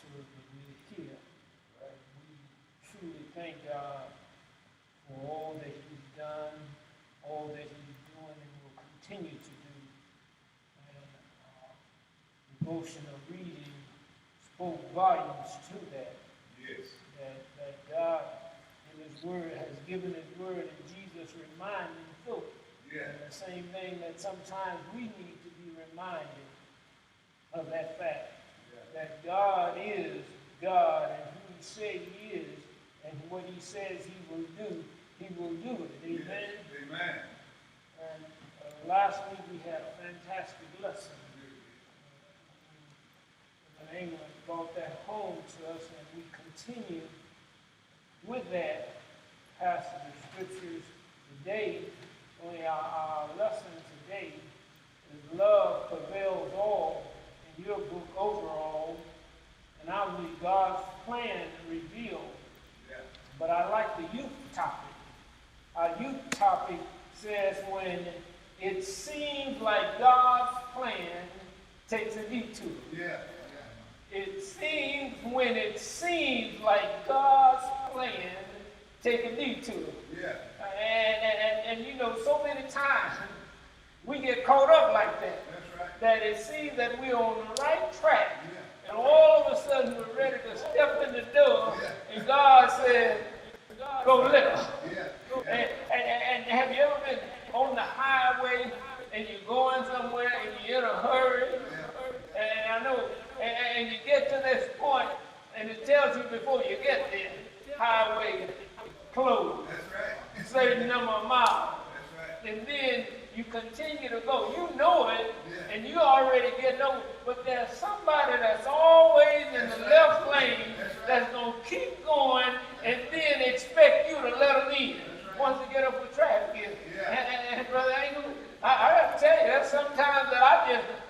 to it, but we're here. Right? We truly thank God for all that He's done, all that He's doing, and will continue to do. And devotional reading spoke volumes to that. Yes. That God in His Word has given His Word, and Jesus reminding folk. Yeah. And the same thing that sometimes we need to be reminded of that fact. Yeah. That God is God, and who He said He is, and what He says He will do it. Amen? Yes. Amen. And last week we had a fantastic lesson. And England brought that home to us, and we continue with that passage of scriptures today. Only our lesson today is love prevails all, in your book overall, and I believe God's plan revealed. Yeah. But I like the youth topic. Our youth topic says when it seems like God's plan takes a detour. Yeah. It seems when it seems like God's plan take a detour. Yeah. And you know, so many times we get caught up like that. That's right. That it seems that we're on the right track. Yeah. And all of a sudden we're ready to step in the door. Yeah. And God says, go left. Yeah. And have you ever been on the highway and you're going somewhere and you're in a hurry? Yeah. And I know, and you get to this point and it tells you before you get there, highway closed. That's right. Certain number of miles. That's right. And then you continue to go. You know it, yeah. And you already get over. But there's somebody that's always in the left lane that's going to keep going and then expect you to let them in once they get up with traffic. Yeah. And Brother Angel, I got to tell you, there's sometimes that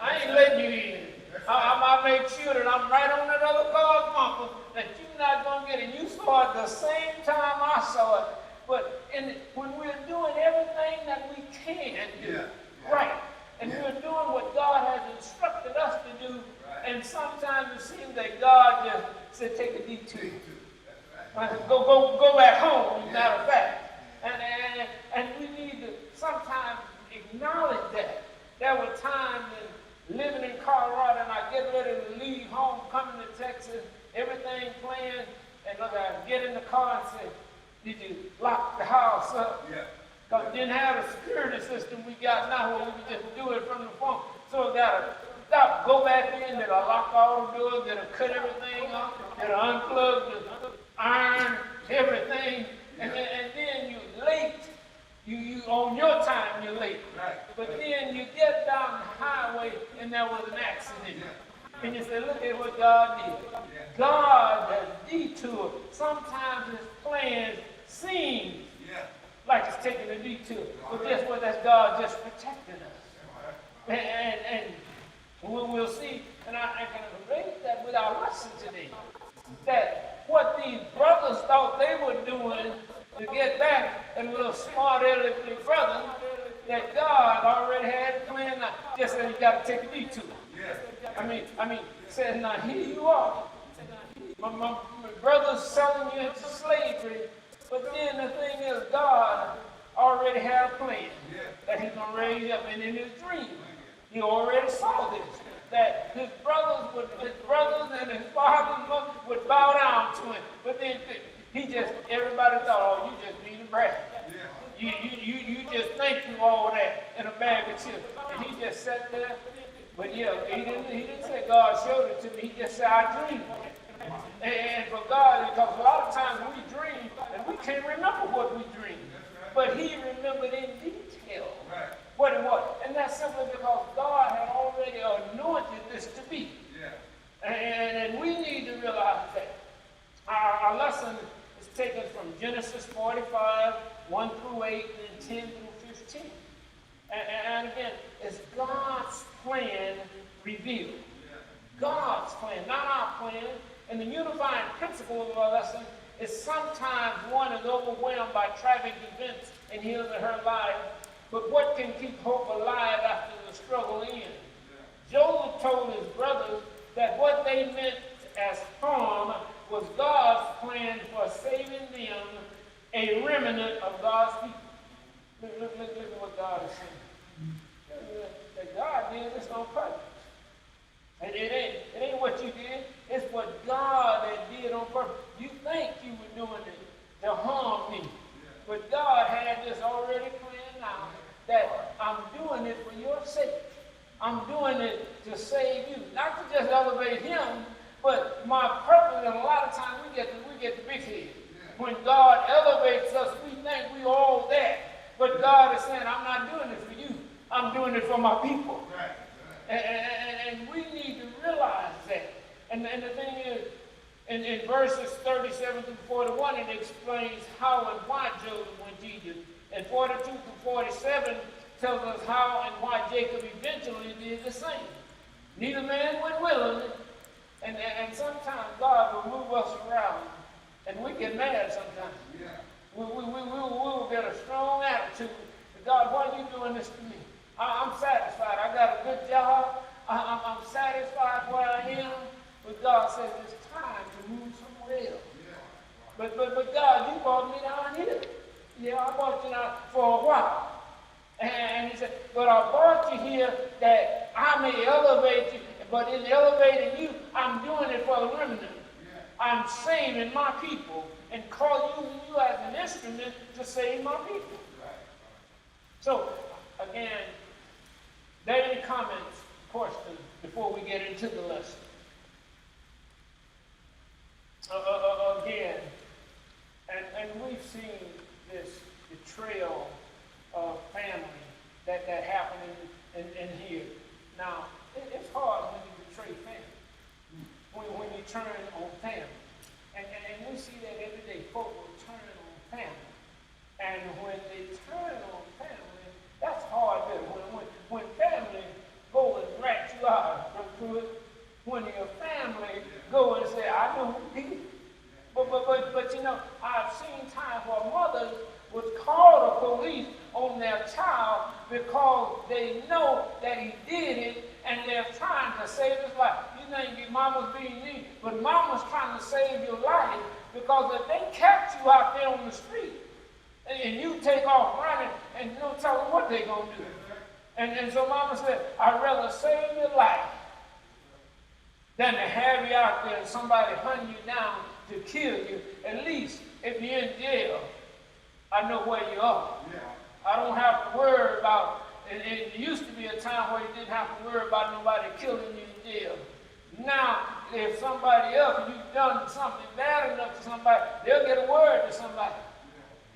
I ain't letting you in. I make sure that I'm right on that other car's bumper that you're not going to get it. You saw it the same time I saw it. But when we're doing everything that we can do, right, and we're doing what God has instructed us to do, right. And sometimes it seems that God just said, take a detour. Right. Go back home, as a matter of fact. And we need to sometimes acknowledge that. There were times living in Colorado, and I get ready to leave home, coming to Texas, everything planned, and look, I get in the car and say, did you lock the house up? Yeah. Because we didn't have the security system we got now where we can just do it from the phone. So I got to stop, go back in, did I lock all the doors, did I cut everything off, did I unplug the iron, everything, and then you're late. You on your time, you're late. Right. But then you get down the highway and there was an accident. Yeah. And you say, look at what God did. Yeah. God has detoured. Sometimes His plans seem like it's taking a detour. But guess what? That's God just protecting us. And we'll see, and I can relate that with our lesson today. That what these brothers thought they were doing to get back at a little smart alecky brother, that God already had planned out. Just said you got to take a detour. Yeah. I mean, said, now here you are. My brother's selling you into slavery, but then the thing is, God already had a plan that He's going to raise you up. And in His dream, He already saw this, that his brothers and his father and mother would bow down to Him. But then everybody thought, oh, you just being a brat. Yeah. You just think you all that in a bag of chips. And he just sat there. But yeah, he didn't say God showed it to me. He just said, I dreamed it. And for God, because a lot of times we dream and we can't remember what we dreamed. But He remembered in detail what it was. And that's simply because God had already anointed this to be. Yeah. And we need to realize that. Our lesson is taken from Genesis 45, 1 through 8, and 10 through 15. And again, it's God's plan revealed. God's plan, not our plan. And the unifying principle of our lesson is sometimes one is overwhelmed by tragic events in his or her life, but what can keep hope alive after the struggle ends? Joseph told his brothers that what they meant as remnant of God's people. Look at what God is saying. That God did this on purpose. And it ain't what you did. It's what God had did on purpose. You think you were doing it to harm me. But God had this already planned out, that I'm doing it for your sake. I'm doing it to save you. Not to just elevate him, but my purpose, and a lot of times we get the big head. When God elevates us, we think we all that. But God is saying, I'm not doing it for you. I'm doing it for my people. And we need to realize that. And the thing is, in verses 37 through 41, it explains how and why Joseph went to Egypt. And 42 through 47 tells us how and why Jacob eventually did the same. Neither man went willingly. And sometimes God will move us around. And we get mad sometimes. We will get a strong attitude. God, why are you doing this to me? I'm satisfied. I got a good job. I'm satisfied where I am. But God says it's time to move somewhere else. But God, you brought me down here. Yeah, I brought you down for a while. And he said, but I brought you here that I may elevate you. But in elevating you, I'm doing it for the remnant. I'm saving my people and using you as an instrument to save my people. So, again, there are any comments, questions before we get into the lesson? Again, and we've seen this betrayal of family that happened in here. Now, it's hard when you betray family, when you turn on family. And we see that every day. Folk will turn on family. And when they turn on family, that's hard. When family go and rat you out from it, when your family go and say, I know who did it. But you know, I've seen times where mothers would call the police on their child because they know that he did it and they're trying to save his life. You think your mama's being mean, but mama's trying to save your life, because if they catch you out there on the street and you take off running and you don't tell them what they're going to do. And so mama said, I'd rather save your life than to have you out there and somebody hunt you down to kill you. At least if you're in jail, I know where you are. I don't have to worry about, it used to be a time where you didn't have to worry about nobody killing you in jail. Now, if somebody else, you've done something bad enough to somebody, they'll get a word to somebody.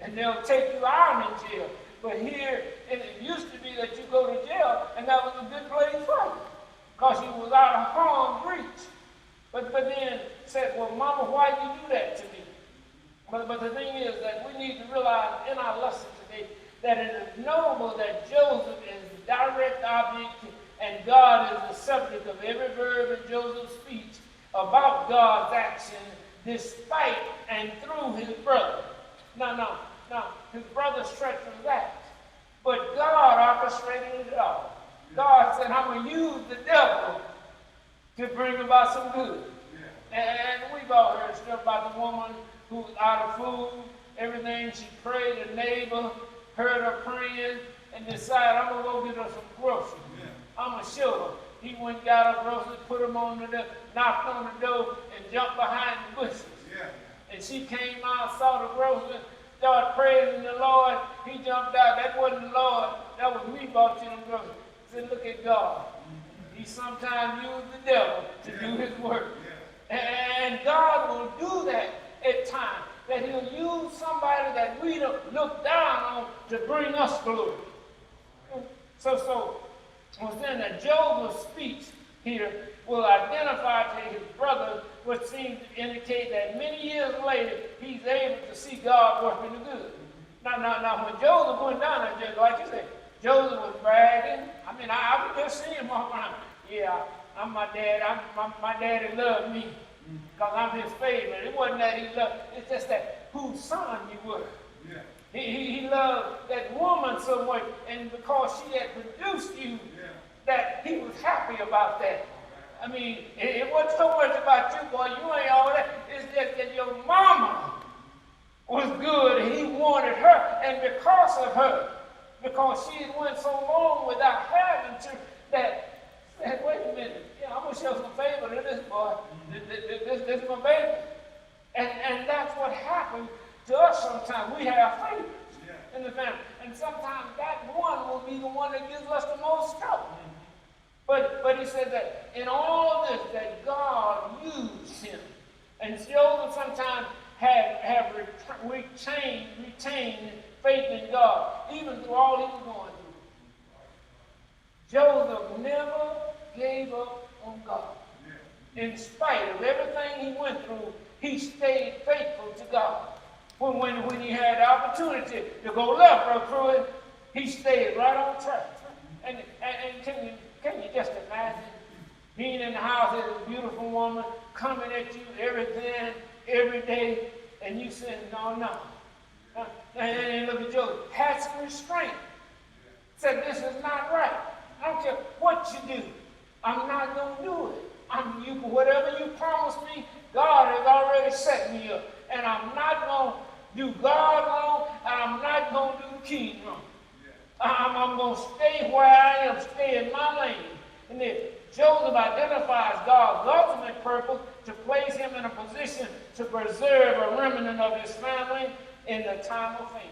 And they'll take you out in jail. But here, it used to be that you go to jail, and that was a good place for you, because you was out of harm's reach. But then said, well, Mama, why you do that to me? But the thing is that we need to realize in our lesson today that it is notable that Joseph is the direct object and God is the subject of every verb in Joseph's speech about God's action despite and through his brother. Now, his brother's treacherous act. But God orchestrated it all. God said, I'm going to use the devil to bring about some good. And we've all heard stuff about the woman who was out of food, everything. She prayed, a neighbor heard her praying and decided, I'm going to go get her some groceries. I'm going to show her. He went and got her groceries, put them on the door, knocked on the door, and jumped behind the bushes. And she came out, saw the groceries, started praising the Lord. He jumped out. That wasn't the Lord. That was me bought you them groceries. He said, look at God. He sometimes used the devil to do his work. And God will do that at times. That he'll use somebody that we don't look down on to bring us glory. So within that Job's speech here will identify to his brother what seems to indicate that many years later he's able to see God working the good. Now when Joseph went down there, just like you said, Joseph was bragging. I mean, I was just seeing him walk around. Yeah, I'm my dad. My daddy loved me because I'm his favorite. It wasn't that he loved. It's just that whose son you were. He loved that woman so much, and because she had produced you, that he was happy about that. I mean, it wasn't so much about you, boy. You ain't all that. It's just that your mama was good, and he wanted her, and because of her, because she had went so long without having to, that said, wait a minute, yeah, I'm going to show some favor to this boy. This is my baby. And that's what happens to us sometimes. We have favorites in the family. And sometimes that one will be the one that gives us the most trouble. But he said that in all this, that God used him. And Joseph sometimes have retained faith in God, even through all he was going through. Joseph never gave up on God. In spite of everything he went through, he stayed faithful to God. When he had the opportunity to go left or through it, he stayed right on track. And can you just imagine being in the house with a beautiful woman coming at you every day, and you saying, no. And look at Joseph, had some restraint. Said, this is not right. I don't care what you do. I'm not going to do it. Whatever you promised me, God has already set me up. And I'm not going to do God wrong, and I'm not going to do the king wrong. I'm going to stay where I am, stay in my lane. And then Joseph identifies God's ultimate purpose to place him in a position to preserve a remnant of his family in the time of famine.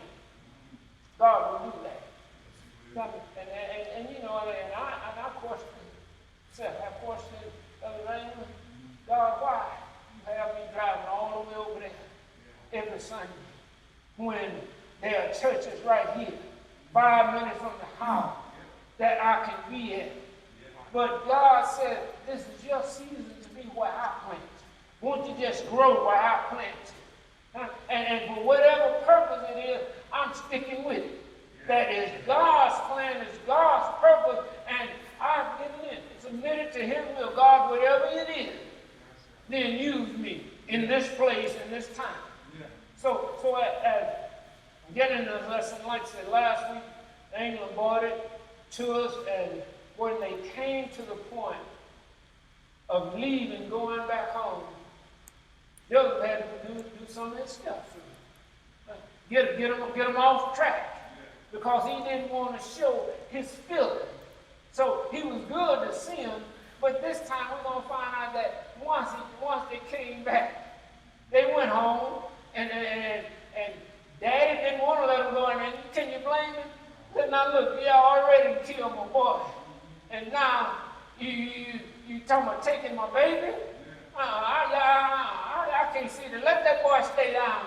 God will do that. And you know, and I question myself, I question Brother Raymond, God, why you have me driving all the way over there every Sunday when there are churches right here, 5 minutes from the house that I can be at? But God said, this is your season to be where I plant. Won't you just grow where I plant you? And for whatever purpose it is, I'm sticking with it. That is God's plan, it's God's purpose, and I've given in. Submitted to His will. God, whatever it is, then use me in this place, in this time. So as getting this lesson, like I said last week, the angel brought it to us, and when they came to the point of leaving, going back home, Joseph had to do some of his stuff. Get him off track, because he didn't want to show his feelings. So he was good to see him, but this time we're going to find out that once they came back, they went home, and Daddy didn't want to let him go in there. Can you blame him? Said, now look, you already killed my boy, and now you talking about taking my baby? I can't see that. Let that boy stay down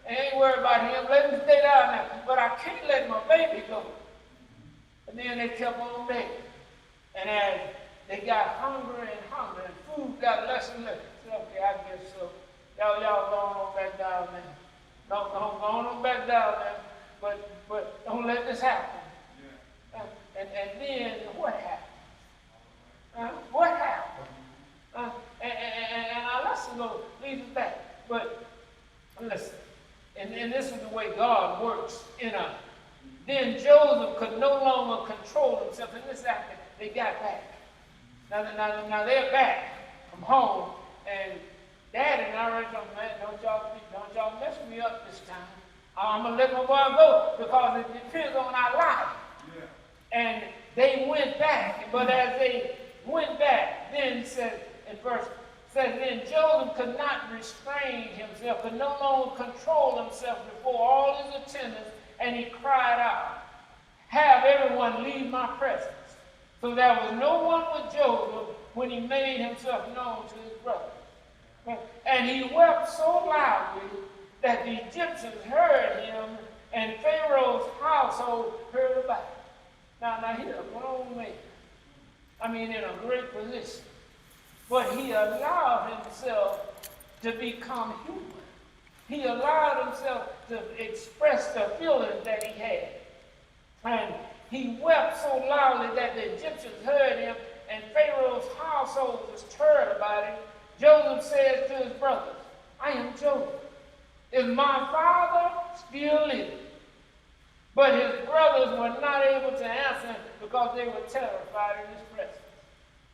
there. I ain't worried about him. Let him stay down there. But I can't let my baby go. And then they kept on begging. And as they got hungry, and food got less and less. I said, okay, I guess so. Y'all going on back down there. Don't go on back down there. But don't let this happen. And then what happened? What happened? And our lesson leads us back. But listen, and this is the way God works in us. Then Joseph could no longer control himself. And this after they got back. Now they're back from home, and Daddy and I already told him, man, don't y'all mess me up this time. I'm gonna let my boy go because it depends on our life. And they went back, but as they went back, then then Joseph could not restrain himself, could no longer control himself before all his attendants, and he cried out, have everyone leave my presence. So there was no one with Joseph when he made himself known to his brothers. And he wept so loudly that the Egyptians heard him, and Pharaoh's household heard about it. Now he's a grown man. I mean, in a great position. But he allowed himself to become human. He allowed himself to express the feelings that he had. And he wept so loudly that the Egyptians heard him, and Pharaoh's household was stirred about it. Joseph said to his brothers, I am Joseph. Is my father still living? But his brothers were not able to answer him because they were terrified in his presence.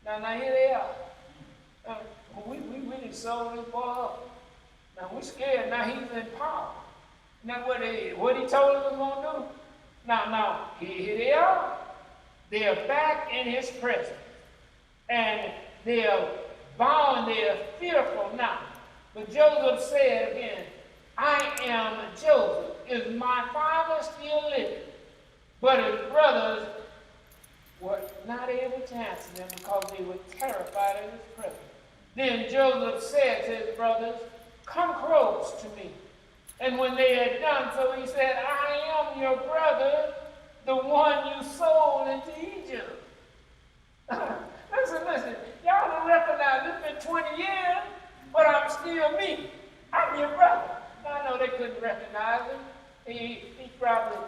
Now here they are. We really sold this boy up. Now we're scared. Now he's in power. Not what he told them was going to do. Now, here they are. They are back in his presence. And they are bound, they are fearful now. But Joseph said again, I am Joseph. Is my father still living? But his brothers were not able to answer them because they were terrified of his presence. Then Joseph said to his brothers, come close to me. And when they had done so, he said, I am your brother, the one you sold into Egypt. Listen, y'all don't recognize it's been 20 years, but I'm still me. I'm your brother. I know they couldn't recognize him. He probably,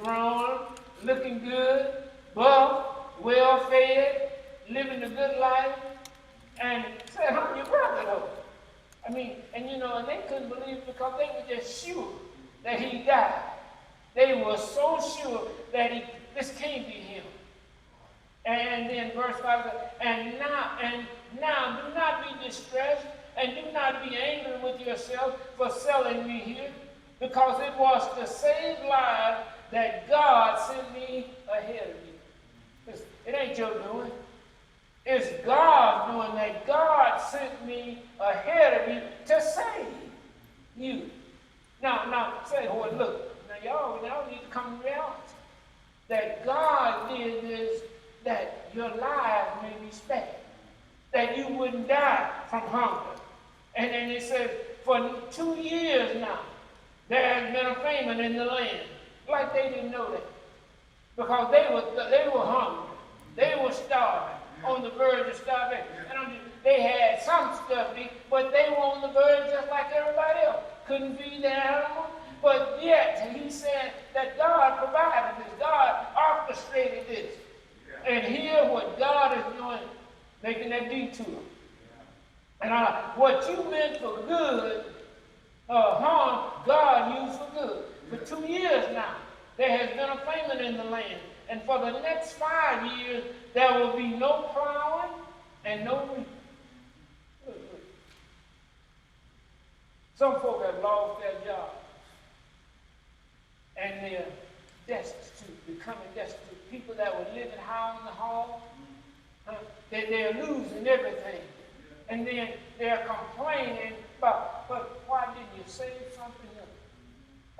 grown, looking good, buff, well-fed, living a good life, and said, I'm your brother, though. I mean, and they couldn't believe it because they were just sure that he died. They were so sure that this can't be him. And then verse 5 says, and now do not be distressed, and do not be angry with yourself for selling me here, because it was to save lives that God sent me ahead of you. It ain't your doing. It's God's doing that. God sent me ahead of you to save you. Now say, well, look, now y'all need to come to reality. That God did this, that your lives may be spared. That you wouldn't die from hunger. And then it says, for 2 years now, there has been a famine in the land. Like they didn't know that. Because they were hungry. They were starving, on the verge of starvation. And they had some stuff to eat, but they were on the verge just like everybody else. Couldn't feed their animals. But yet, he said that God provided this. God orchestrated this. And here what God is doing, making that detour. And what you meant for good, harm, God used for good. For 2 years now, there has been a famine in the land. And for the next 5 years, there will be no plowing and no reaping. Some folk have lost their jobs. And they're destitute, becoming destitute. People that were living high on the hall, they're losing everything. And then they're complaining about, but why didn't you save something else?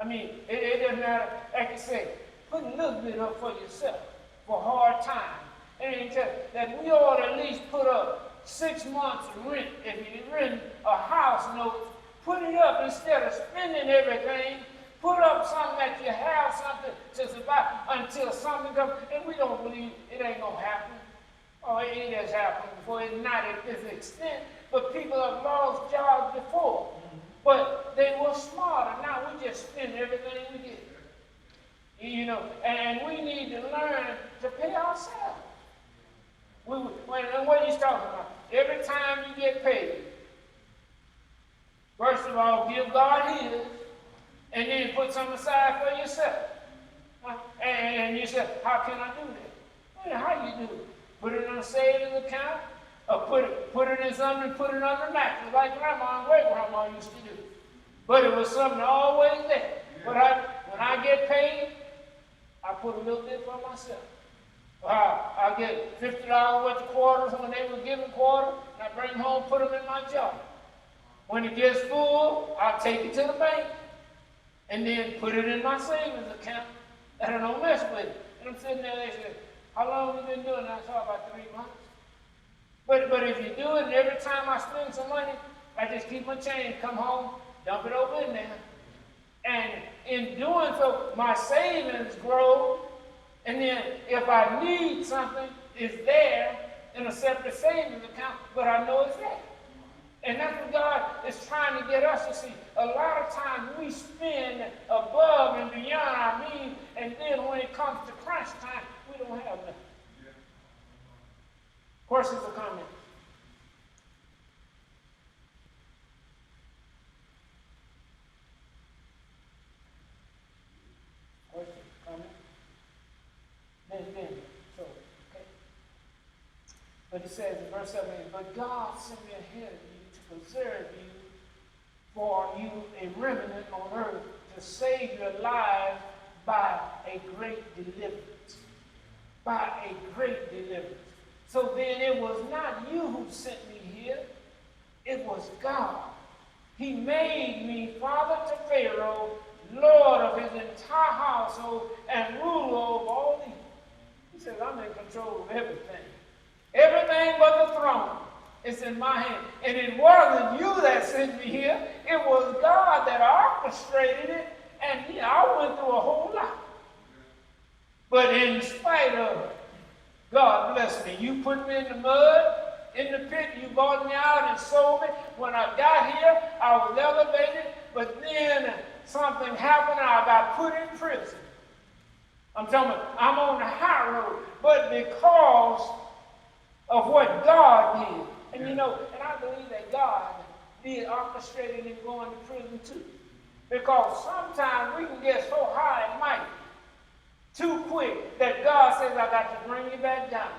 I mean, it doesn't matter, like you say, put a little bit up for yourself for hard times. And it just that we ought to at least put up 6 months rent. If you rent a house note, put it up instead of spending everything. Put up something that you have something to survive until something comes. And we don't believe it ain't going to happen. Or it has happened before. It's not at this extent. But people have lost jobs before. But they were smarter. Now we just spend everything we get. And we need to learn to pay ourselves. And what he's talking about, every time you get paid, first of all, give God his, and then put some aside for yourself. And you say, how can I do that? Well, how you do it? Put it in a savings account, or put it in something and put it under the mattress, like grandma and great-grandma used to do. But it was something always there. But when I get paid, I put a little bit for myself. I get $50 worth of quarters when they were giving quarters, and I bring them home, put them in my jar. When it gets full, I'll take it to the bank, and then put it in my savings account, and I don't mess with it. And I'm sitting there, they say, how long have you been doing that? I saw about 3 months. But if you do it, and every time I spend some money, I just keep my change, come home, dump it over in there. And in doing so, my savings grow. And then if I need something, it's there in a separate savings account, but I know it's there. And that's what God is trying to get us to see. A lot of times we spend above and beyond our means, and then when it comes to crunch time, we don't have nothing. Questions or comments? Questions, comments? Then, so, okay. But it says in verse 17, but God sent me ahead of you to preserve you, for you a remnant on earth, to save your lives by a great deliverance. By a great deliverance. So then it was not you who sent me here. It was God. He made me father to Pharaoh, Lord of his entire household, and ruler over all Egypt. He says, I'm in control of everything. Everything but the throne is in my hand. And it wasn't you that sent me here. It was God that orchestrated it. And I went through a whole lot. But in spite of it, God blessed me. You put me in the mud, in the pit. You brought me out and sold me. When I got here, I was elevated. But then something happened and I got put in prison. I'm talking about, I'm on the high road. But because of what God did. And and I believe that God did orchestrating him going to prison too. Because sometimes we can get so high and mighty too quick that God says, I got to bring you back down.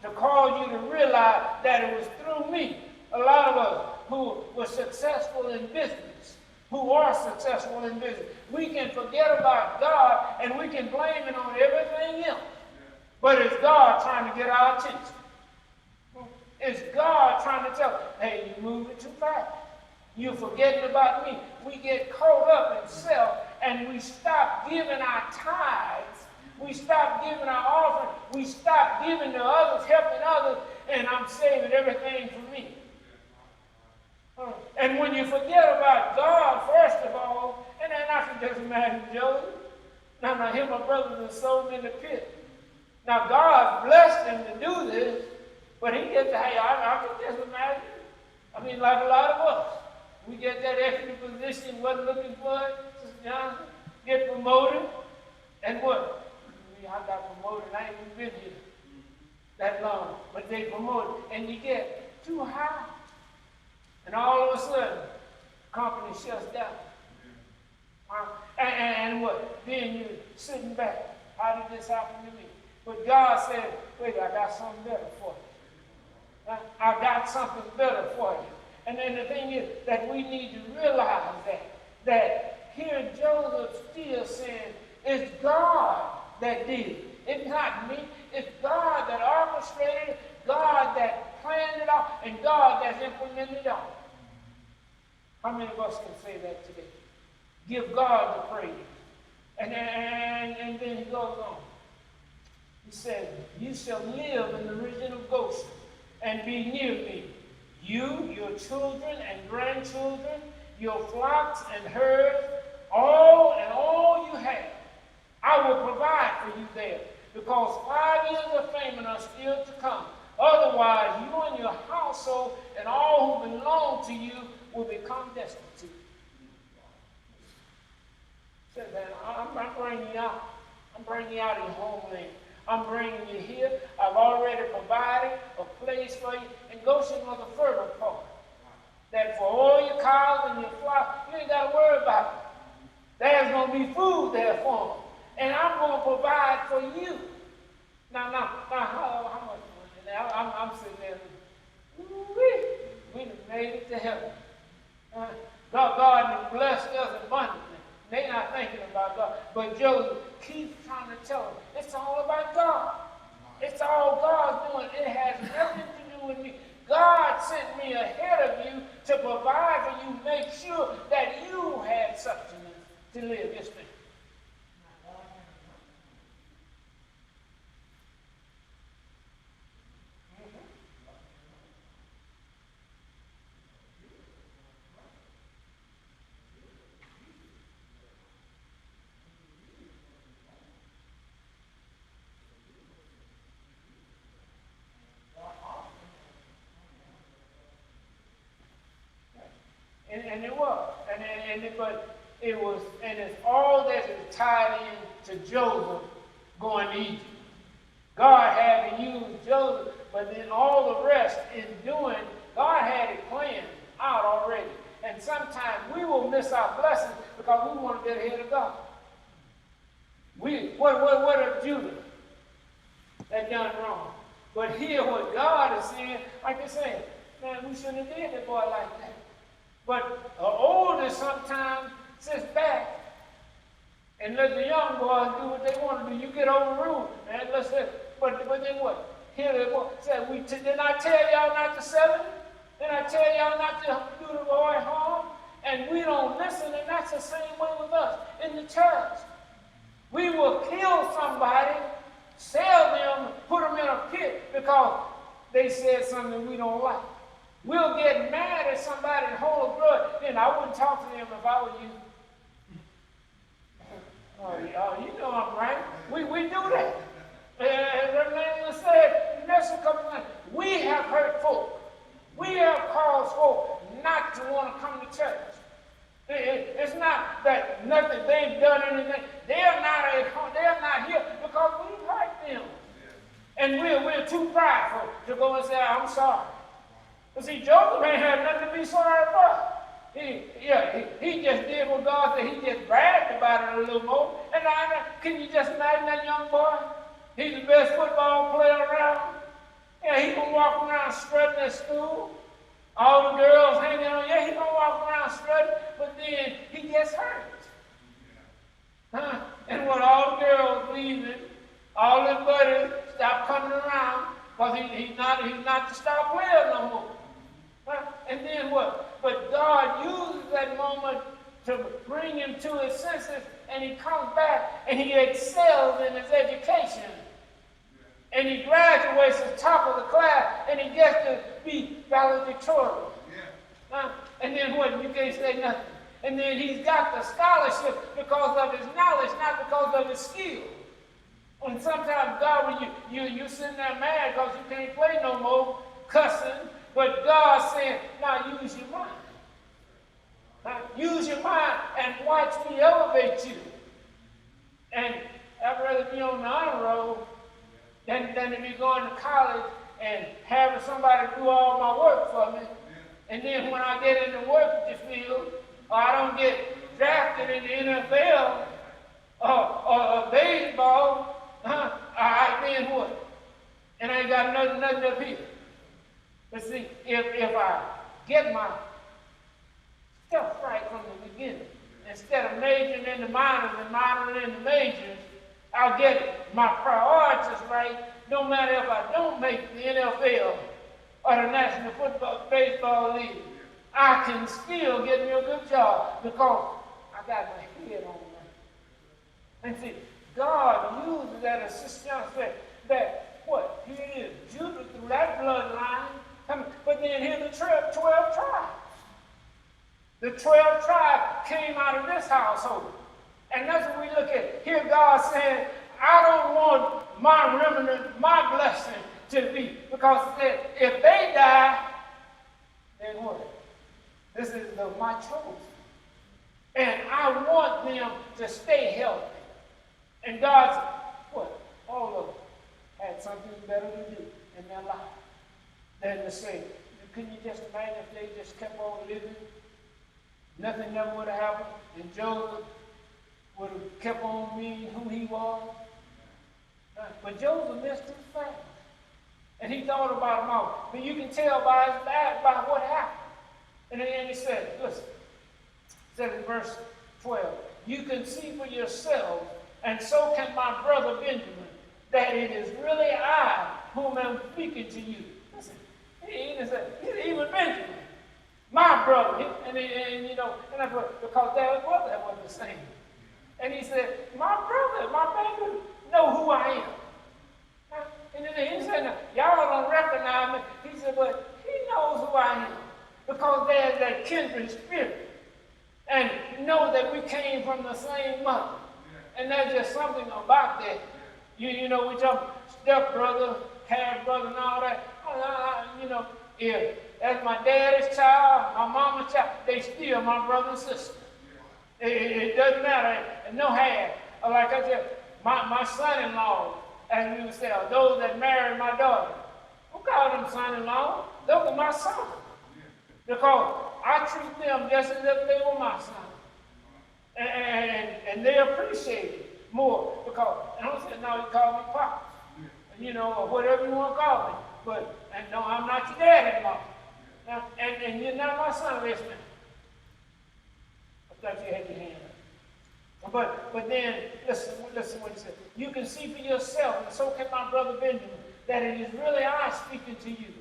To cause you to realize that it was through me. A lot of us who were successful in business, who are successful in business, we can forget about God and we can blame it on everything else. But it's God trying to get our attention. It's God trying to tell us, hey, you're moving too fast. You're forgetting about me. We get caught up in self and we stop giving our tithes. We stop giving our offering. We stop giving to others, helping others, and I'm saving everything for me. And when you forget about God, first of all, and then I can just imagine Joseph. Now, here my brothers and sold me in the pit. Now, God blessed him to do this, but he gets to, hey, I can just imagine. I mean, like a lot of us. We get that extra position, wasn't looking for it, Sister Johnson, get promoted, and what? I got promoted, I ain't even been here that long, but they promoted, and you get too high, and all of a sudden, company shuts down. And what? Then you're sitting back. How did this happen to me? But God said, wait, I got something better for you. I got something better for you. And then the thing is that we need to realize that here Joseph still saying, it's God that did it. It's not me. It's God that orchestrated it, God that planned it out, and God that's implemented it all. How many of us can say that today? Give God the praise. And then he goes on. He said, you shall live in the region of Goshen and be near me. You, your children and grandchildren, your flocks and herds, all you have. I will provide for you there, because 5 years of famine are still to come. Otherwise, you and your household and all who belong to you will become destitute. Said that I'm bringing you out. I'm bringing you out of your homeland. I'm bringing you here. I've already provided a place for you. And Goshen was a fertile part. That for all your cows and your flocks, you ain't got to worry about it. There's going to be food there for them. And I'm going to provide for you. Now, how much money? Now, I'm sitting there, we done made it to heaven. God has blessed us abundantly. They're not thinking about God. But Joseph keeps trying to tell them, it's all about God. It's all God's doing. It has nothing to do with me. God sent me ahead of you to provide for you, make sure that you had sustenance to live. Yes, ma'am. And it was. And it's all that is tied in to Joseph going to Egypt. God had to use Joseph, but then all the rest in doing, God had it planned out already. And sometimes we will miss our blessings because we want to get ahead of God. What if Judah had done wrong? But here what God is saying, like they're saying, man, we shouldn't have did that boy like that. But the oldest sometimes sits back And let the young boys do what they want to do. You get overruled, man. But then what? Here they said, didn't I tell y'all not to sell it? Didn't I tell y'all not to do the boy harm? And we don't listen, and that's the same way with us in the church. We will kill somebody, sell them, put them in a pit because they said something we don't like. We'll get mad at somebody and hold a grudge. Then I wouldn't talk to them if I were you. You know I'm right. We do that. As the man said, we have hurt folk. We have caused folk not to want to come to church. It's not that nothing they've done anything. They're not here because we've hurt them. And we're too prideful to go and say, I'm sorry. But see, Joseph ain't had nothing to be sorry about. He just did what God said. He just bragged about it a little more. And can you just imagine that young boy? He's the best football player around. Yeah, he can walk around strutting at school. All the girls hanging on. Yeah, he can walk around strutting, but then he gets hurt. And when all the girls leaving, all his buddies stop coming around because he's not the star player no more. And then what? But God uses that moment to bring him to his senses, and he comes back and he excels in his education. And he graduates at the top of the class, and he gets to be valedictorian. And then what? You can't say nothing. And then he's got the scholarship because of his knowledge, not because of his skill. And sometimes God, when you sitting there mad because you can't play no more, cussing, but God saying, now use your mind. Use your mind and watch me elevate you. And I'd rather be on the honor roll than to be going to college and having somebody do all my work for me. And then when I get in the work field, or I don't get drafted in the NFL or baseball, then what? And I ain't got nothing up here. But see, if I get my stuff right from the beginning, instead of majoring in the minors and minoring in the majors, I'll get my priorities right, no matter if I don't make the NFL or the National Baseball League. I can still get me a good job because I got my head on right. And see, God uses that as Sister John said, that what? Here it is, Judah through that bloodline, but then here the 12 tribes. The 12 tribes came out of this household. And that's what we look at. Here God saying, I don't want my remnant, my blessing to be. Because if they die, then what? This is my chosen. And I want them to stay healthy. And God's, what? All of them had something better to do in their life than to say, can you just imagine if they just kept on living? Nothing never would have happened. And Joseph would have kept on being who he was. But Joseph missed his family. And he thought about them all. But you can tell by his back, by what happened. And then he said, listen, it said in verse 12, you can see for yourselves, and so can my brother Benjamin, that it is really I whom am speaking to you. Listen, he didn't say, even Benjamin, my brother, because their brother wasn't the same. And he said, my brother, my baby, know who I am. And then he said, y'all don't recognize me. He said, but he knows who I am. Because there's that kindred spirit. And know that we came from the same mother. And there's just something about that. We talk stepbrother, half brother, and all that. If that's my daddy's child, my mama's child, they still my brother and sister. It doesn't matter. No half. Like I said, my son-in-law, as we would say, those that married my daughter. Who call them son-in-law? Those are my sons. Because I treat them just as if they were my son. And they appreciate it more. Because, and I said, no, you call me Pop. Or whatever you want to call me. But, no, I'm not your dad-in-law. Now, and you're not my son, listen. I thought you had your hand up. But then, listen what he said. You can see for yourself, and so can my brother Benjamin, that it is really I speaking to you.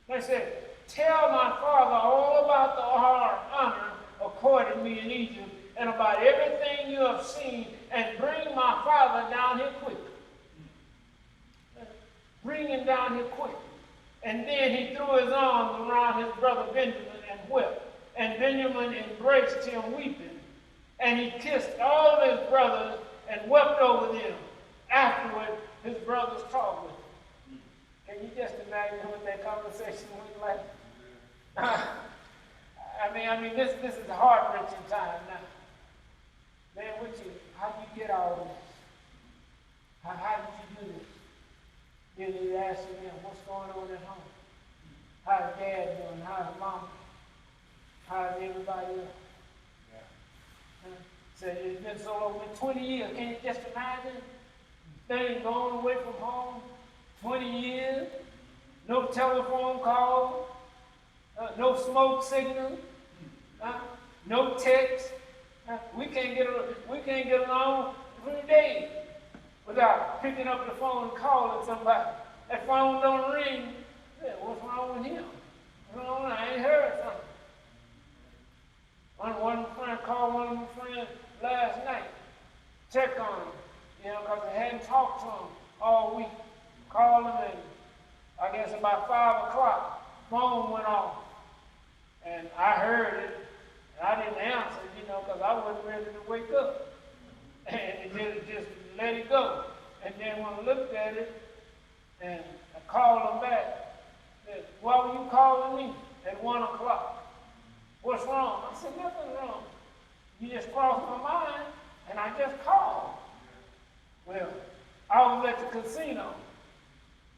They said, tell my father all about the honor accorded me in Egypt, and about everything you have seen, and bring my father down here quickly. Bring him down here quickly. And then he threw his arms around his brother Benjamin and wept. And Benjamin embraced him weeping. And he kissed all of his brothers and wept over them. Afterward, his brothers talked with him. Can you just imagine what that conversation was like? I mean, this is a heart-wrenching time now. Man, how did you get all of this? How did you do this? Then you ask them, what's going on at home? How's dad doing? How's mom? How's everybody else? Said it's been so long, 20 years. Can you just imagine? Things going away from home, 20 years, no telephone calls, no smoke signal, no text. We can't get along for a day without picking up the phone and calling somebody. That phone don't ring. Yeah, what's wrong with him? What's wrong? I ain't heard something. One friend called one of my friends last night, check on him, because I hadn't talked to him all week. Called him, and I guess about 5 o'clock, phone went off. And I heard it, and I didn't answer, because I wasn't ready to wake up. And it just let it go. And then when I looked at it, and I called him back, I said, why were you calling me at 1 o'clock? What's wrong? I said, nothing wrong. You just crossed my mind, and I just called. Well, I was at the casino.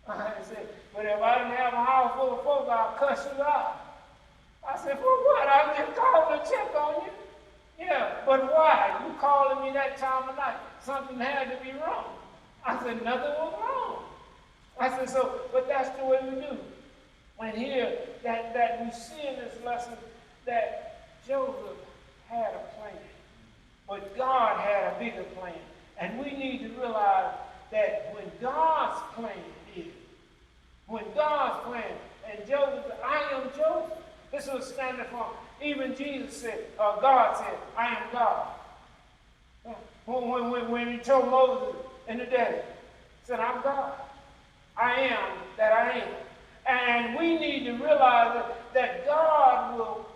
I said, but if I didn't have a house full of folks, I'll cuss you out. I said, for what? I just called to check on you. Yeah, but why? You calling me that time of night. Something had to be wrong. I said, nothing was wrong. I said, but that's the way we do. And here, that we see in this lesson that Joseph had a plan. But God had a bigger plan. And we need to realize that when God's plan and Joseph said, I am Joseph. This was standing for, even Jesus said, God said, I am God. When he told Moses in the desert, he said, I'm God. I am that I am. And we need to realize that God will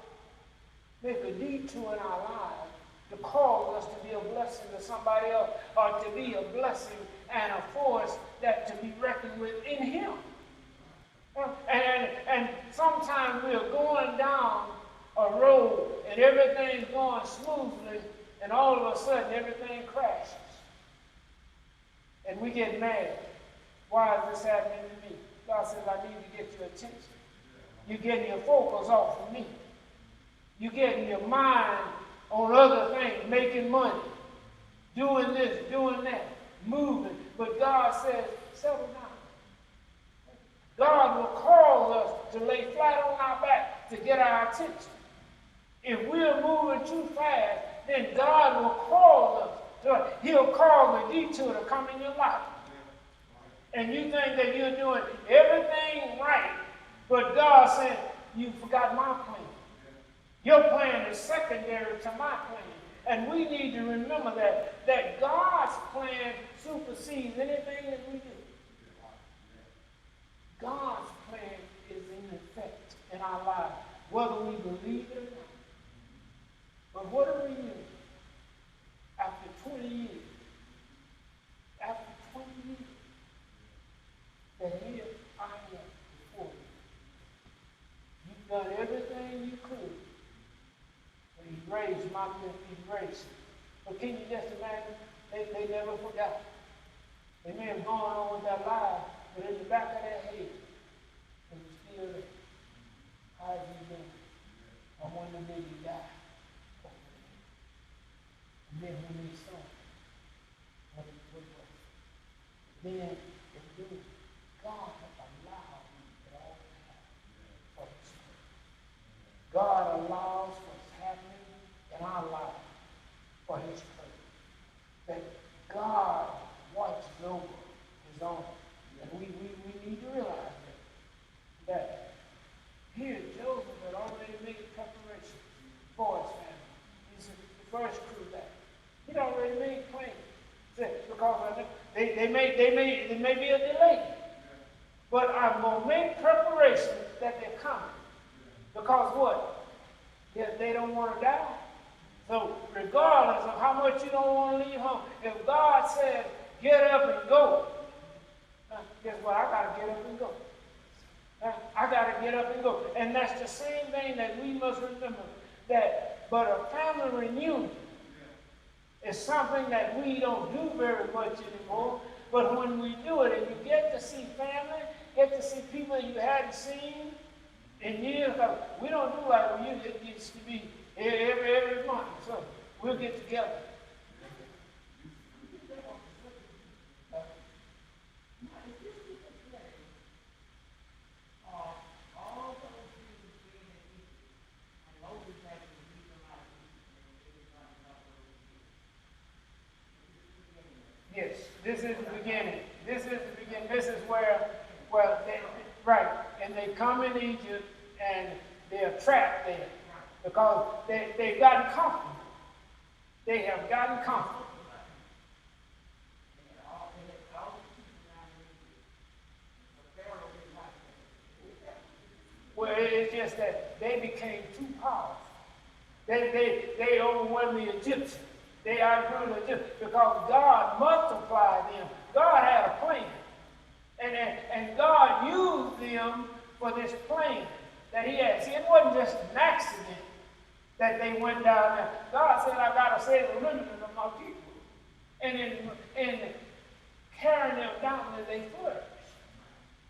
make a detour in our lives to cause us to be a blessing to somebody else, or to be a blessing and a force that to be reckoned with in him. And sometimes we are going down a road and everything's going smoothly, and all of a sudden everything crashes. And we get mad. Why is this happening to me? God says, I need to get your attention. You're getting your focus off of me. You're getting your mind on other things, making money, doing this, doing that, moving. But God says, settle down. God will cause us to lay flat on our back to get our attention. If we're moving too fast, then God will cause us. He'll cause a detour to come in your life. And you think that you're doing everything right, but God said, you forgot my plan. Your plan is secondary to my plan. And we need to remember that God's plan supersedes anything that we do. God's plan is in effect in our lives, whether we believe it or not. But what do we do after 20 years? After 20 years, that here I am before you. You've done everything you could. And he raised my gift, he raised it. But can you just imagine? They never forgot. They may have gone on with their lives, but in the back of their head, it was still there. How have you been? I wonder did he die? And then when they saw what was, then it knew God allowed it all to happen for his good. God allows what's happening in our life for his purpose. because of they may be a delay. But I'm going to make preparation that they're coming. Because what? They don't want to die. So regardless of how much you don't want to leave home, if God says, get up and go, guess what? I got to get up and go. I got to get up and go. And that's the same thing that we must remember. But a family reunion is something that we don't do very much anymore. But when we do it, and you get to see family, get to see people you hadn't seen in years, because we don't do like we used to be every month. So we'll get together. Yes, this is the beginning. This is the beginning. This is where they, right, and they come in Egypt and they're trapped there because they've gotten comfortable. They have gotten comfortable. Well, it's just that they became too powerful. They overwhelmed the Egyptians. They outgrew the Egyptians because God multiplied them. God had a plan. And God used them for this plan that he had. See, it wasn't just an accident that they went down there. God said, I got to save a remnant of my people. And in carrying them down there, they flourished.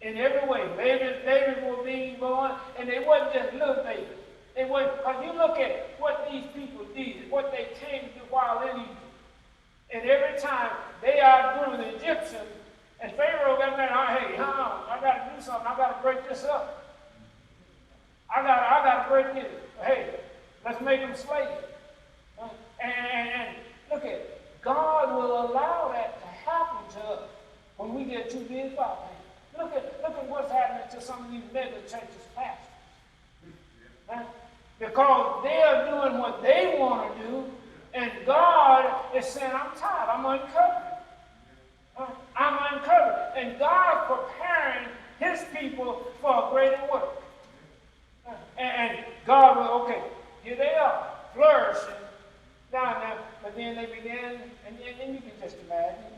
In every way. Babies were being born, and they wasn't just little babies. They were, because you look at what these people did, what they came to while in Egypt. And every time they outgrew the Egyptians, and Pharaoh got there, hey, I got to do something. I got to break this up. I got to break this. Hey, let's make them slaves. And look at it. God will allow that to happen to us when we get too big for our things. Look at what's happening to some of these mega churches pastors. Because they are doing what they want to do, and God is saying, I'm tired, I'm uncovered. I'm uncovered. And God's preparing his people for a greater work. And God will, okay, here they are, flourishing down there, but then they begin, and you can just imagine.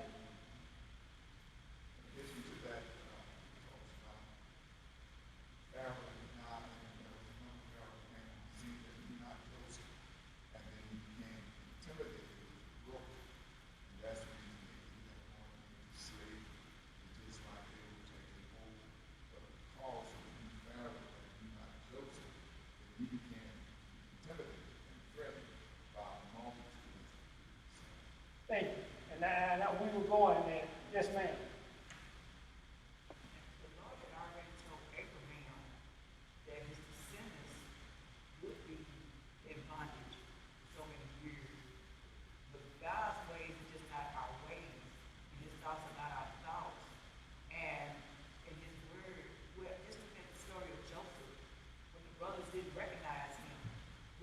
Thank you. And we were going there. Yes, ma'am. The Lord had already told Abraham that his descendants would be in bondage so many years. But God's ways are just not our ways, and his thoughts are not our thoughts. And in his word, well, just look at the story of Joseph, when the brothers didn't recognize him.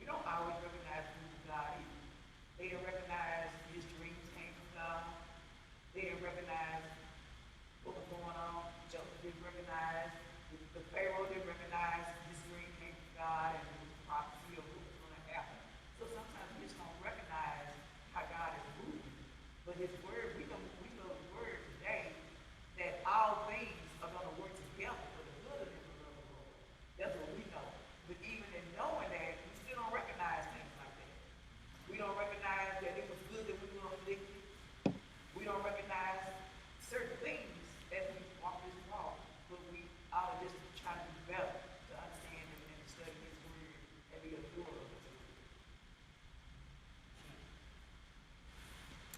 We don't always recognize who God is. They didn't recognize his dreams came from God. They didn't recognize what was going on. Joseph didn't recognize, the Pharaoh didn't recognize his dream came from God and it was a prophecy of what was going to happen. So sometimes we just don't recognize how God is moving. But his word, we know the word today that all things are going to work together for the good of them who love the Lord. That's what we know. But even in knowing that, we still don't recognize things like that. We don't recognize that it was good that we were afflicted. We don't recognize certain things as we walk this walk, but we ought to just try to do better to understand and to study his word and be a doer of his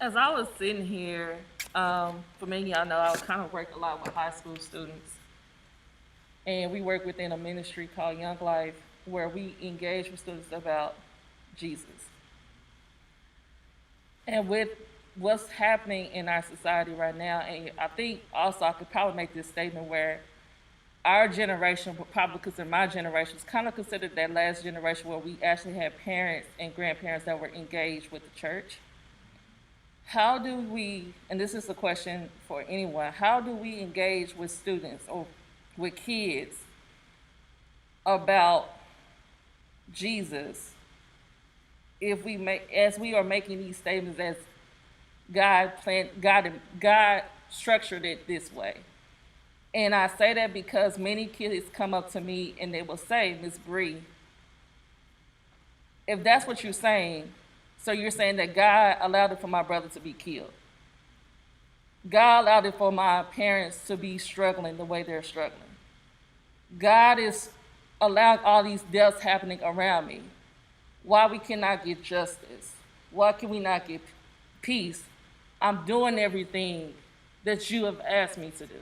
word. As I was sitting here, for many of y'all know, I kind of work a lot with high school students. And we work within a ministry called Young Life, where we engage with students about Jesus. And with what's happening in our society right now, and I think also I could probably make this statement where our generation, would probably consider my generation, is kind of considered that last generation where we actually had parents and grandparents that were engaged with the church. how do we, and this is a question for anyone, how do we engage with students or with kids about Jesus if we make, as we are making these statements as God structured it this way? And I say that because many kids come up to me and they will say, Miss Bree, if that's what you're saying, so you're saying that God allowed it for my brother to be killed. God allowed it for my parents to be struggling the way they're struggling. God is allowing all these deaths happening around me. Why we cannot get justice? Why can we not get peace? I'm doing everything that you have asked me to do.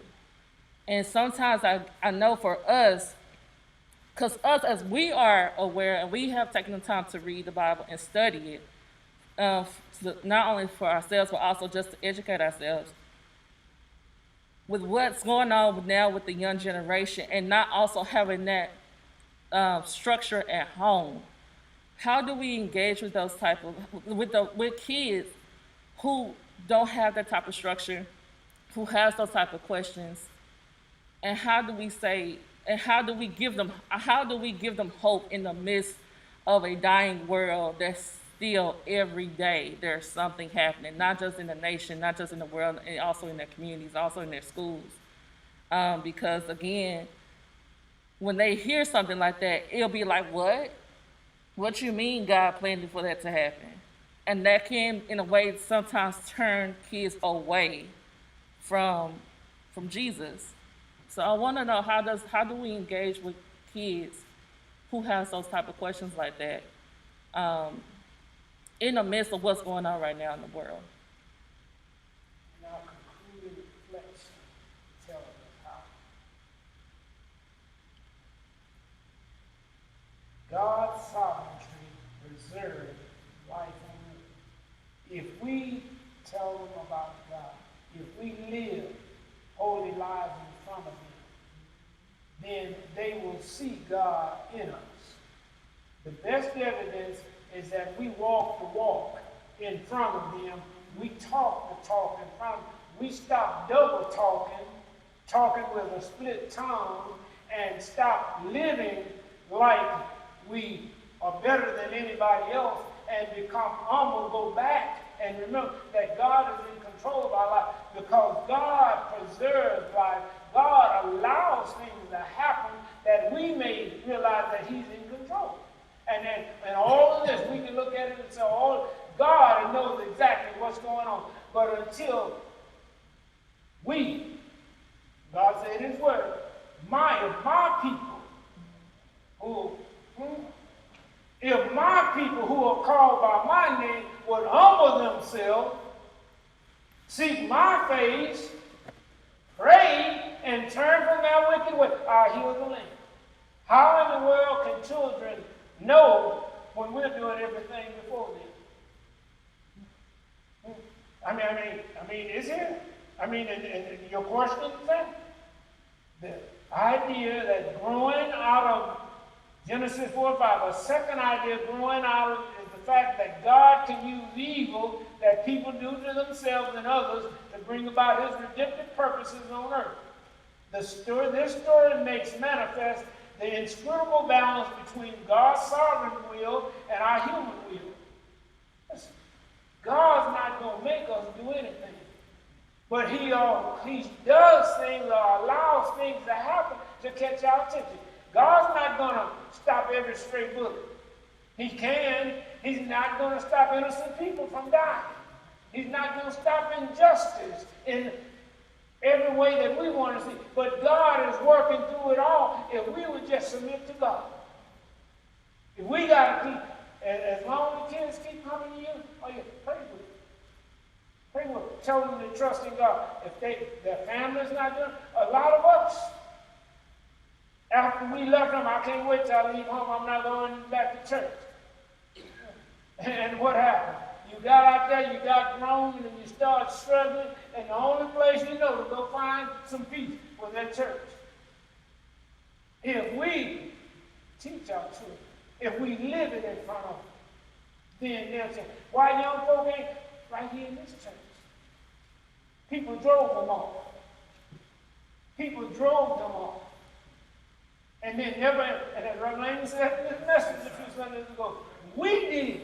And sometimes I know for us, because us as we are aware and we have taken the time to read the Bible and study it, not only for ourselves but also just to educate ourselves with what's going on now with the young generation and not also having that structure at home. How do we engage with those type of with kids who don't have that type of structure, who has those type of questions, and how do we give them hope in the midst of a dying world that's still every day there's something happening, not just in the nation, not just in the world, and also in their communities, also in their schools. Because again, when they hear something like that, it'll be like, what? What you mean God planned for that to happen? And that can, in a way, sometimes turn kids away from Jesus. So I want to know how do we engage with kids who has those type of questions like that in the midst of what's going on right now in the world? And our concluding reflection tells us how God's sovereignty preserves life on earth. If we tell them about God, if we live holy lives in front of them, then they will see God in us. The best evidence is that we walk the walk in front of them. We talk the talk in front of them. We stop double talking with a split tongue, and stop living like we are better than anybody else and become humble, go back and remember that God is in control of our life, because God preserves life. God allows things to happen that we may realize that He's in control. And all of this, we can look at it and say, oh, God knows exactly what's going on. But until God said in His word, my people if my people who are called by my name would humble themselves, seek my face, pray, and turn from their wicked way, I'll heal the land. How in the world can children know when we're doing everything before them? I mean, is it? I mean, and your question is that? The idea that growing out of Genesis 4:5, a second idea growing out of is the fact that God can use evil that people do to themselves and others to bring about His redemptive purposes on earth. This story makes manifest the inscrutable balance between God's sovereign will and our human will. Listen, God's not going to make us do anything. But He does things or allows things to happen to catch our attention. God's not going to stop every stray bullet. He can. He's not going to stop innocent people from dying. He's not going to stop injustice in every way that we want to see. But God is working through it all if we would just submit to God. If we got to keep, as long as the kids keep coming to you, oh yeah, pray with them. Pray with them. Tell them to trust in God. If their family's not doing, a lot of us, after we left them, I can't wait till I leave home. I'm not going back to church. And what happened? You got out there, you got grown, and you start struggling, and the only place you know to go find some peace was at church. If we teach our children, if we live it in front of them, then they'll say, why young folk ain't, right here in this church. People drove them off. People drove them off. And then never, and as Reverend Lane said in this message a few Sundays ago, we did.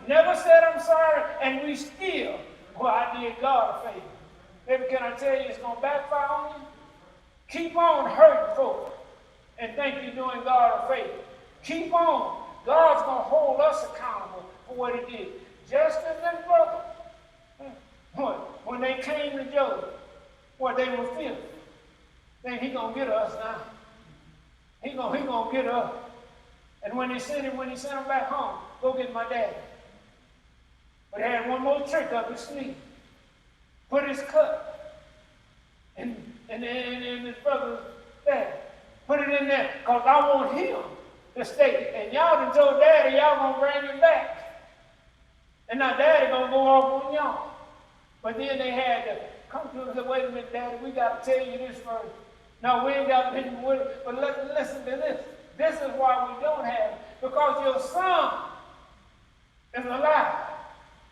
Never said I'm sorry, and we still, well, I did God a favor. Baby, can I tell you it's going to backfire on you? Keep on hurting folks and think you're doing God a favor. Keep on. God's going to hold us accountable for what he did. Just as them brothers, when they came to Job, they were filthy. Then he going to get us now. He gonna get us. And when he sent him back home, go get my daddy. But he had one more trick up his sleeve. Put his cup in his brother's bag. Put it in there, because I want him to stay. And y'all done told daddy y'all gonna bring him back. And now daddy gonna go off on y'all. But then they had to come to him and say, wait a minute, daddy, we got to tell you this first. No, we ain't got anything with it, but listen to this. This is why we don't have it. Because your son is alive.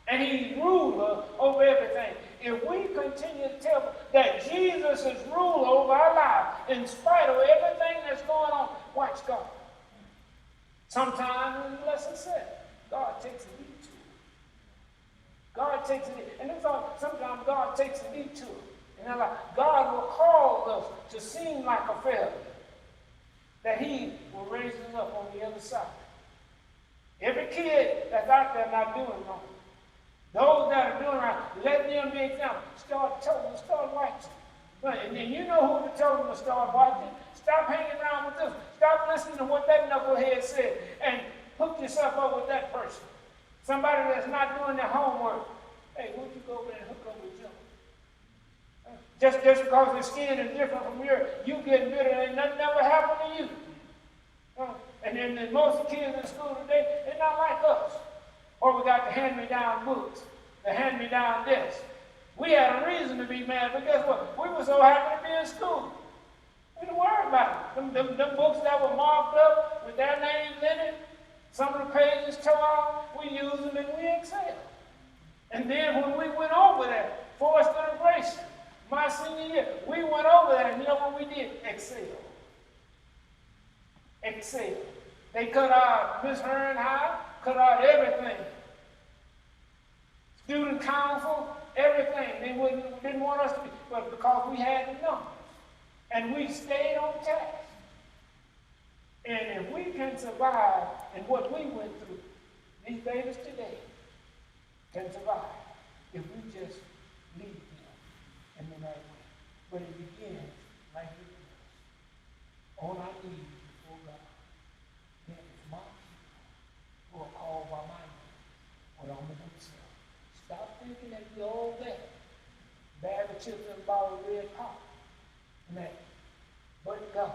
And he's ruler over everything. If we continue to tell that Jesus is ruler over our lives, in spite of everything that's going on, watch God. Sometimes, as the lesson said, God takes a detour. God takes a detour. And sometimes God takes a detour. And God will cause us to seem like a failure, that he will raise us up on the other side. Every kid that's out there not doing wrong, those that are doing right, let them be example. Start watching. And then you know who to tell them to start watching. Stop hanging around with them. Stop listening to what that knucklehead said. And hook yourself up with that person. Somebody that's not doing their homework. Hey, won't you go over there and hook up with them? Just because their skin is different from yours, you getting bitter and nothing ever happened to you. And then most kids in school today, they're not like us. Or we got the hand-me-down books, the hand-me-down this. We had a reason to be mad, but guess what? We were so happy to be in school. We didn't worry about it. Them books that were marked up with their names in it, some of the pages tore off, we used them and we excelled. And then when we went over that, forced integration, my senior year, we went over that, and you know what we did? Excel. Excel. They cut out Miss Hearn High, cut out everything. Student council, everything. They didn't want us to be, but because we had the numbers. And we stayed on task. And if we can survive in what we went through, these babies today can survive if we just lead them in the right way. But it begins like it is. On our knees before God. Then it's my people who are called by my name, or on themselves. Stop thinking that you're all that. Bag of chips and a bottle of red pop. And that, but God,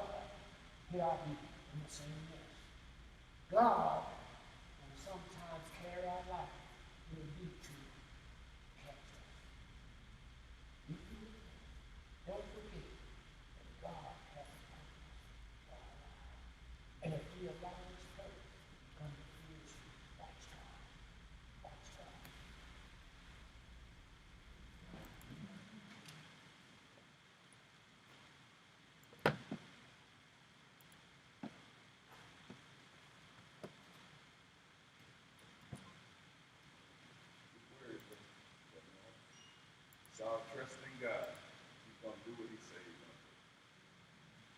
here I be in the same mess. God